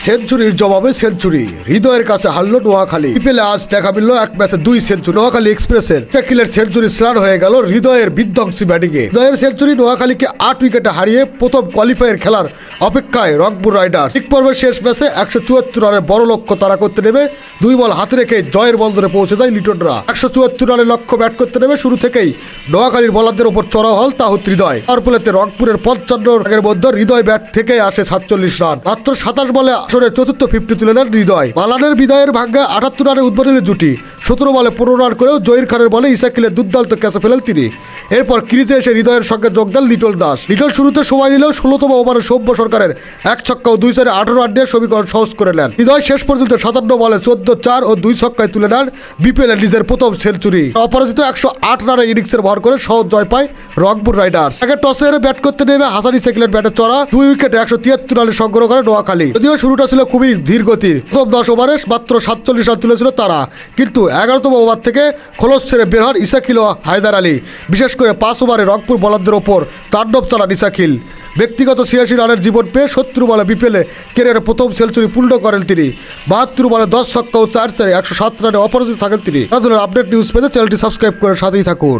সেঞ্চুরির জবাবে সেঞ্চুরি, হৃদয়ের কাছে হারল নোয়াখালী। বিপিএলে আজ দেখা মিলল এক ম্যাচে 2 সেঞ্চুরি। নোয়াখালী এক্সপ্রেসের শাকিলের সেঞ্চুরি স্নান হয়ে গেল হৃদয়ের বিধ্বংসী ব্যাটিংয়ে। হৃদয়ের সেঞ্চুরি নোয়াখালীকে 8 উইকেটে হারিয়ে প্রথম কোয়ালিফায়ার খেলার অপেক্ষায় রংপুর রাইডার্স। লিগ পর্বের শেষ ম্যাচে 174 রানের বড় লক্ষ্য তারা করতে নেমে 2 বল হাতে রেখে জয়ের বন্দরে পৌঁছে যায় লিটনরা। 174 রানের লক্ষ্য ব্যাট করতে নেমে শুরু থেকেই নোয়াখালীর বোলারদের ওপর চড়াও হল তাহিদ হৃদয়। তারপরেতে রংপুরের 55 রানের মধ্যে হৃদয় ব্যাট থেকে আসে 47 রান। মাত্র 27 বলে আসরের চতুর্থ 50 তুলে নেন হৃদয়। মালানের বিদায়ের ভাগ্যে 78 রানের উদ্বোধনী জুটি। 17 বলে 15 রান করেও জহির খানের বলে ইসাকিলের দুর্দান্ত ক্যাচে ফেলেন তিনি। এরপর ক্রিজে এসে হৃদয়ের সঙ্গে যোগ দেন লিটন দাস। লিটন শুরুতে সময় নিলেও 16তম ওভারে সৌম্য সরকারের 1 ছক্কা ও 2 চারে 18 রান দিয়ে সমীকরণ সহজ করে নেন। হৃদয় শেষ পর্যন্ত 57 বলে 14 4 ও 2 ছক্কায় তুলে নেন বিপিএল এর নিজের প্রথম সেঞ্চুরি। অপরাজিত 108 রানের ইনিংসের ভর করে সহজ জয় পায় রংপুর রাইডার্স। আগে টসে হেরে ব্যাট করতে নেমে হাসান ইসাকিলের ব্যাটে চড়া 2 উইকেটে 173 রানের সংগ্রহ করে নোয়াখালী। যদিও শুরুটা ছিল খুবই ধীর গতির। প্রথম 10 ওভারে মাত্র 47 রান তুলেছিল তারা, কিন্তু 11তম ওভার থেকে খোলস ছেড়ে বের হন ইসাকিল ও হায়দার আলী। বিশেষ করে 5 ওভারে রংপুর বোলারদের ওপর তাণ্ডব চালান ইসাকিল। ব্যক্তিগত 86 রানের জীবন পেয়ে 70 বলে বিপিএলে ক্যারিয়ারে প্রথম সেঞ্চুরি পূর্ণ করেন তিনি। 72 বলে 10 ছক্কা ও 4 চারে 107 রানে অপরাজিত থাকেন তিনি। আপডেট নিউজ পেতে চ্যানেলটি সাবস্ক্রাইব করে সাথেই থাকুন।